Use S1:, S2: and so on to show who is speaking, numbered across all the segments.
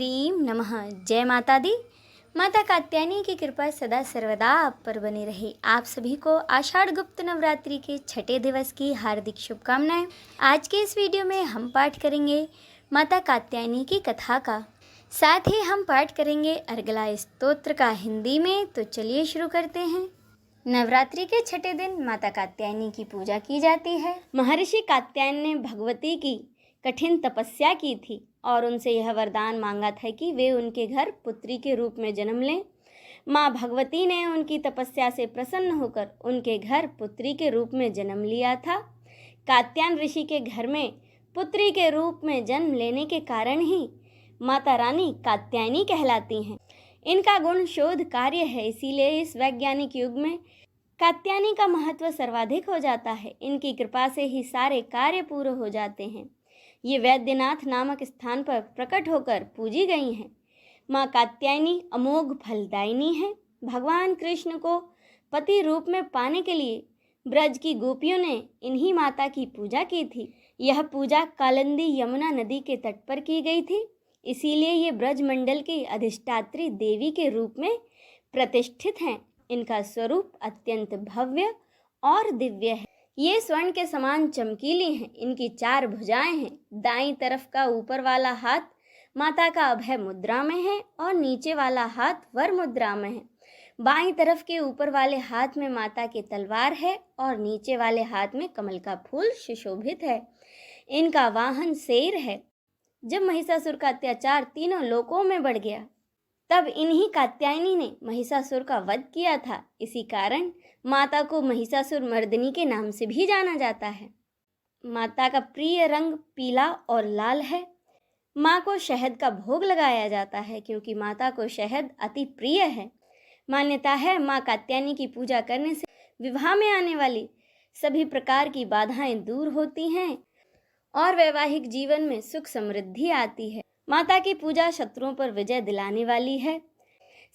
S1: ह्रीं नमः। जय माता दी। माता कात्यायनी की कृपा सदा सर्वदा आप पर बनी रही। आप सभी को आषाढ़ गुप्त नवरात्रि के छठे दिवस की हार्दिक शुभकामनाएं। आज के इस वीडियो में हम पाठ करेंगे माता कात्यायनी की कथा का, साथ ही हम पाठ करेंगे अर्गला स्तोत्र का हिंदी में। तो चलिए शुरू करते हैं। नवरात्रि के छठे दिन माता कात्यायनी की पूजा की जाती है। महर्षि कात्यायन ने भगवती की कठिन तपस्या की थी और उनसे यह वरदान मांगा था कि वे उनके घर पुत्री के रूप में जन्म लें। माँ भगवती ने उनकी तपस्या से प्रसन्न होकर उनके घर पुत्री के रूप में जन्म लिया था। कात्यायन ऋषि के घर में पुत्री के रूप में जन्म लेने के कारण ही माता रानी कात्यायनी कहलाती हैं। इनका गुण शोध कार्य है, इसीलिए इस वैज्ञानिक युग में कात्यायनी का महत्व सर्वाधिक हो जाता है। इनकी कृपा से ही सारे कार्य पूरे हो जाते हैं। ये वैद्यनाथ नामक स्थान पर प्रकट होकर पूजी गई हैं। माँ कात्यायनी अमोघ फलदायिनी है। भगवान कृष्ण को पति रूप में पाने के लिए ब्रज की गोपियों ने इन्हीं माता की पूजा की थी। यह पूजा कालिंदी यमुना नदी के तट पर की गई थी, इसीलिए ये ब्रज मंडल की अधिष्ठात्री देवी के रूप में प्रतिष्ठित हैं। इनका स्वरूप अत्यंत भव्य और दिव्य है। ये स्वर्ण के समान चमकीली हैं। इनकी 4 भुजाएं हैं। दाईं तरफ का ऊपर वाला हाथ माता का अभय मुद्रा में है और नीचे वाला हाथ वर मुद्रा में है। बाईं तरफ के ऊपर वाले हाथ में माता की तलवार है और नीचे वाले हाथ में कमल का फूल सुशोभित है। इनका वाहन शेर है। जब महिषासुर का अत्याचार तीनों लोकों में बढ़ गया, तब इन्हीं कात्यायनी ने महिषासुर का वध किया था। इसी कारण माता को महिषासुर मर्दिनी के नाम से भी जाना जाता है। माता का प्रिय रंग पीला और लाल है। माँ को शहद का भोग लगाया जाता है क्योंकि माता को शहद अति प्रिय है। मान्यता है माँ कात्यायनी की पूजा करने से विवाह में आने वाली सभी प्रकार की बाधाएं दूर होती हैं और वैवाहिक जीवन में सुख समृद्धि आती है। माता की पूजा शत्रुओं पर विजय दिलाने वाली है।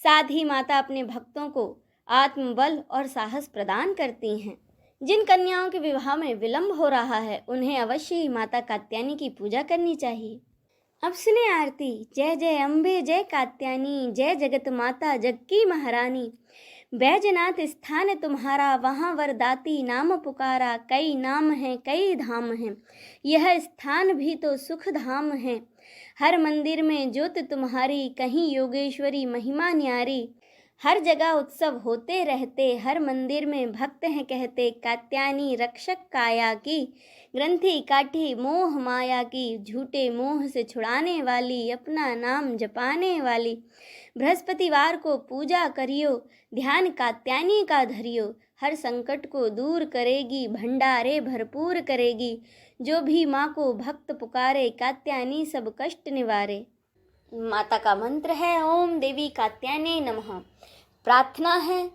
S1: साथ ही माता अपने भक्तों को आत्मबल और साहस प्रदान करती हैं। जिन कन्याओं के विवाह में विलंब हो रहा है, उन्हें अवश्य ही माता कात्यायनी की पूजा करनी चाहिए। अब सुने आरती। जय जय अम्बे जय कात्यायनी, जय जगत माता जग की महारानी। बैजनाथ स्थान तुम्हारा, वहाँ वरदाती नाम पुकारा। कई नाम हैं कई धाम हैं, यह स्थान भी तो सुख धाम है। हर मंदिर में ज्योत तुम्हारी, कहीं योगेश्वरी महिमा न्यारी। हर जगह उत्सव होते रहते, हर मंदिर में भक्त हैं कहते। कात्यायनी रक्षक काया की, ग्रंथि काठी मोह माया की। झूठे मोह से छुड़ाने वाली, अपना नाम जपाने वाली। बृहस्पतिवार को पूजा करियो, ध्यान कात्यायनी का धरियो। हर संकट को दूर करेगी, भंडारे भरपूर करेगी। जो भी माँ को भक्त पुकारे, कात्यायनी सब कष्ट निवारे। माता का मंत्र है ओम देवी कात्यायनी नमः। प्रार्थना है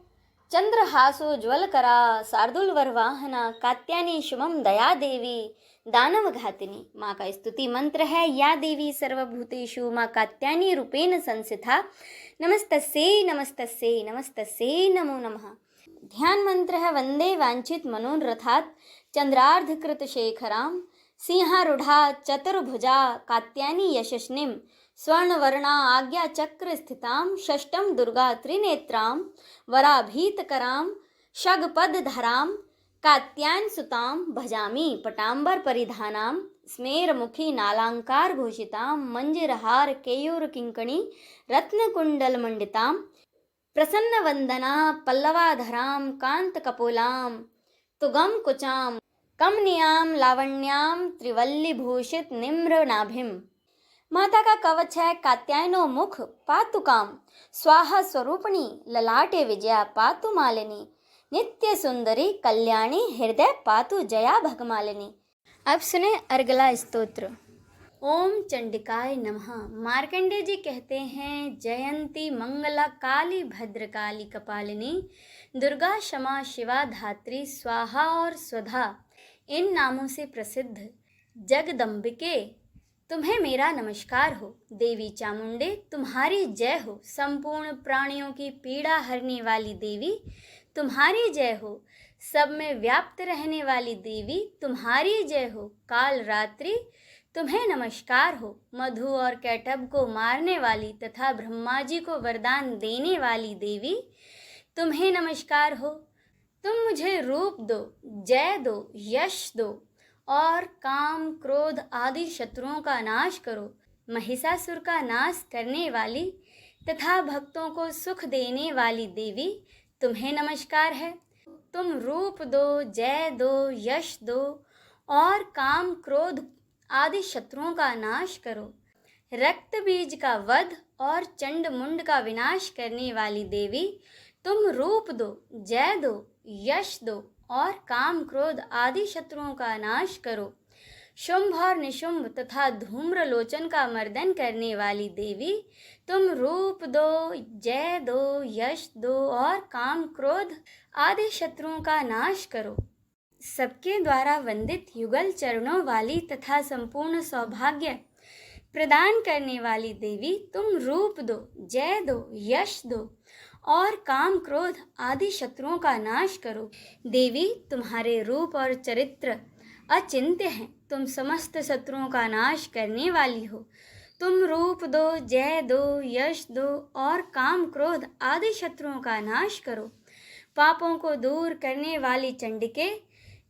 S1: चंद्रहासो ज्वल करा, शार्दुल वरवाहना। कात्यायनी शुभम दया देवी, दानव घातिनी। माँ का स्तुति मंत्र है या देवी सर्वभूतेषु माँ कात्यायनी रूपेण संस्थिता। नमस्तस्यै नमस्तस्यै नमस्तस्यै नमो नमः। ध्यान मंत्र है वंदे वांछित मनोरथात् चंद्रार्धकृत शेखरां। सिंहारूढ़ा चतुर्भुजा कात्यायनी यशस्निं। स्वर्णवर्णा आज्ञा चक्र स्थितां। षष्ठम दुर्गा त्रिनेत्रां। वराभीतकरां शगपदधरां। कात्यायन सुतां भजामि पटांबर परिधानां। स्मेरमुखी नालांकार भूषितां। मंजरहार केयूर किंकणी रत्नकुंडल मंडितां। प्रसन्न वंदना पल्लवाधरां। कांत कपोलां तुगम कुचां। कमनीयां लावण्यां त्रिवल्ली भूषित निम्र नाभिम। माता का कवच है कात्यायनो मुख पातुकाम। स्वाहा स्वरूपिणी ललाटे विजया पातु मालिनी। नित्य सुंदरी कल्याणी हृदय पातु जया भगमालिनी। अब सुने अर्गला स्तोत्र। ओम चंडिकाय नमः। मार्कंडेय जी कहते हैं जयंती मंगला काली भद्रकाली कपालिनी, दुर्गा क्षमा शिवा धात्री स्वाहा और स्वधा, इन नामों से प्रसिद्ध जगदम्बिके तुम्हें मेरा नमस्कार हो। देवी चामुंडे तुम्हारी जय हो। संपूर्ण प्राणियों की पीड़ा हरने वाली देवी तुम्हारी जय हो। सब में व्याप्त रहने वाली देवी तुम्हारी जय हो। काल रात्रि तुम्हें नमस्कार हो। मधु और कैटभ को मारने वाली तथा ब्रह्मा जी को वरदान देने वाली देवी, तुम्हें नमस्कार हो। तुम मुझे रूप दो, जय दो, यश दो और काम क्रोध आदि शत्रुओं का नाश करो। महिषासुर का नाश करने वाली तथा भक्तों को सुख देने वाली देवी, तुम्हें नमस्कार है। तुम रूप दो, जय दो, यश दो और काम क्रोध आदि शत्रुओं का नाश करो। रक्त बीज का वध और चंड मुंड का विनाश करने वाली देवी, तुम रूप दो, जय दो, यश दो और काम क्रोध आदि शत्रुओं का नाश करो। शुंभ और निशुंभ तथा धूम्रलोचन का मर्दन करने वाली देवी, तुम रूप दो, जय दो, यश दो और काम क्रोध आदि शत्रुओं का नाश करो। सबके द्वारा वंदित युगल चरणों वाली तथा संपूर्ण सौभाग्य प्रदान करने वाली देवी, तुम रूप दो, जय दो, यश दो और काम क्रोध आदि शत्रुओं का नाश करो। देवी, तुम्हारे रूप और चरित्र अचिंत्य हैं। तुम समस्त शत्रुओं का नाश करने वाली हो। तुम रूप दो, जय दो, यश दो और काम क्रोध आदि शत्रुओं का नाश करो। पापों को दूर करने वाली चंडिके,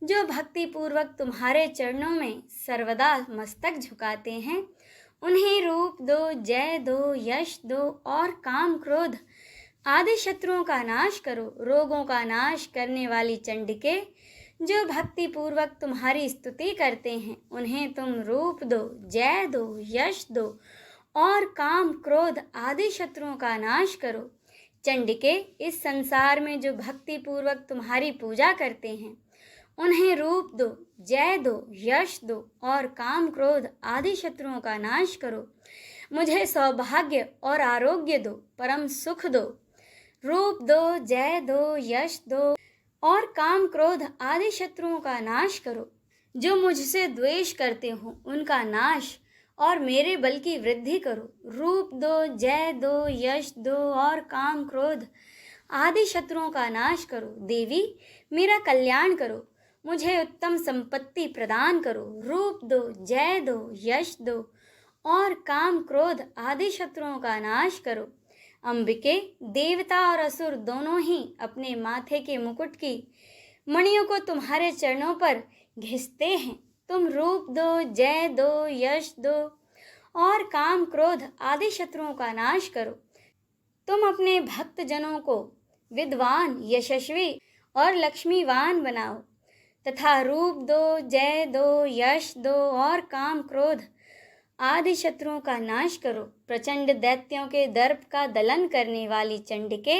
S1: जो भक्ति पूर्वक तुम्हारे चरणों में सर्वदा मस्तक झुकाते हैं, उन्हें रूप दो, जय दो, यश दो और काम क्रोध आदि शत्रुओं का नाश करो। रोगों का नाश करने वाली चंडिके, जो भक्ति पूर्वक तुम्हारी स्तुति करते हैं, उन्हें तुम रूप दो, जय दो, यश दो और काम क्रोध आदि शत्रुओं का नाश करो। चंडिके, इस संसार में जो भक्ति पूर्वक तुम्हारी पूजा करते हैं, उन्हें रूप दो, जय दो, यश दो और काम क्रोध आदि शत्रुओं का नाश करो। मुझे सौभाग्य और आरोग्य दो, परम सुख दो। रूप दो, जय दो, यश दो और काम क्रोध आदि शत्रुओं का नाश करो। जो मुझसे द्वेष करते हो, उनका नाश और मेरे बल की वृद्धि करो। रूप दो, जय दो, यश दो और काम क्रोध आदि शत्रुओं का नाश करो। देवी, मेरा कल्याण करो। मुझे उत्तम संपत्ति प्रदान करो। रूप दो, जय दो, यश दो और काम क्रोध आदि शत्रुओं का नाश करो। अंबिके, देवता और असुर दोनों ही अपने माथे के मुकुट की मणियों को तुम्हारे चरणों पर घिसते हैं। तुम रूप दो, जय दो, यश दो और काम क्रोध आदि शत्रुओं का नाश करो। तुम अपने भक्त जनों को विद्वान, यशस्वी और लक्ष्मीवान बनाओ तथा रूप दो, जय दो, यश दो और काम क्रोध आदि शत्रुओं का नाश करो। प्रचंड दैत्यों के दर्प का दलन करने वाली चंडिके,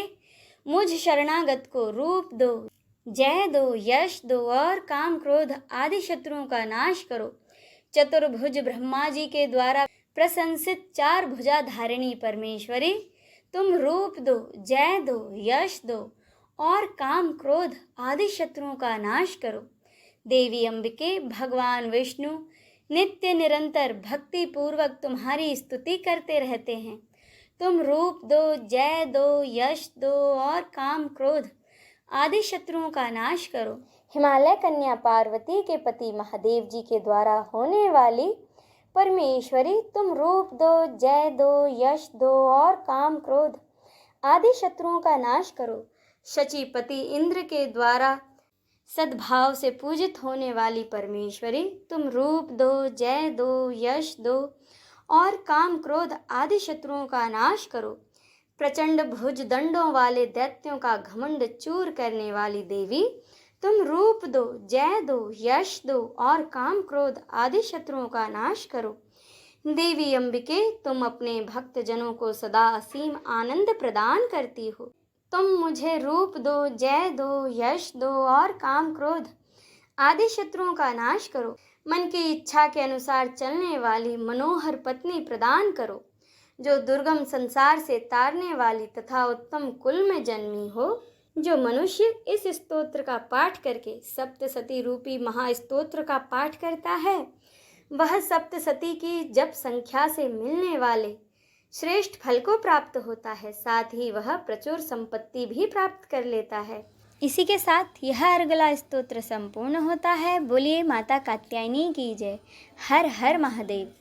S1: मुझ शरणागत को रूप दो, जय दो, यश दो और काम क्रोध आदि शत्रुओं का नाश करो। चतुर्भुज ब्रह्मा जी के द्वारा प्रशंसित चार भुजा धारिणी परमेश्वरी, तुम रूप दो, जय दो, यश दो और काम क्रोध आदि शत्रुओं का नाश करो। देवी अंबिके, भगवान विष्णु नित्य निरंतर भक्ति पूर्वक तुम्हारी स्तुति करते रहते हैं। तुम रूप दो, जय दो, यश दो और काम क्रोध आदि शत्रुओं का नाश करो। हिमालय कन्या पार्वती के पति महादेव जी के द्वारा होने वाली परमेश्वरी, तुम रूप दो, जय दो, यश दो और काम क्रोध आदि शत्रुओं का नाश करो। शचीपति इंद्र के द्वारा सद्भाव से पूजित होने वाली परमेश्वरी, तुम रूप दो, जय दो, यश दो और काम क्रोध आदि शत्रुओं का नाश करो। प्रचंड भुज दंडों वाले दैत्यों का घमंड चूर करने वाली देवी, तुम रूप दो, जय दो, यश दो और काम क्रोध आदि शत्रुओं का नाश करो। देवी अंबिके, तुम अपने भक्त जनों को सदा असीम आनंद प्रदान करती हो। तुम मुझे रूप दो, जय दो, यश दो और काम क्रोध आदि शत्रुओं का नाश करो। मन की इच्छा के अनुसार चलने वाली मनोहर पत्नी प्रदान करो, जो दुर्गम संसार से तारने वाली तथा उत्तम कुल में जन्मी हो। जो मनुष्य इस स्तोत्र का पाठ करके सप्तसती रूपी महास्तोत्र का पाठ करता है, वह सप्तसती की जप संख्या से मिलने वाले श्रेष्ठ फल को प्राप्त होता है। साथ ही वह प्रचुर संपत्ति भी प्राप्त कर लेता है। इसी के साथ यह अर्गला स्तोत्र संपूर्ण होता है। बोलिए माता कात्यायनी की जय। हर हर महादेव।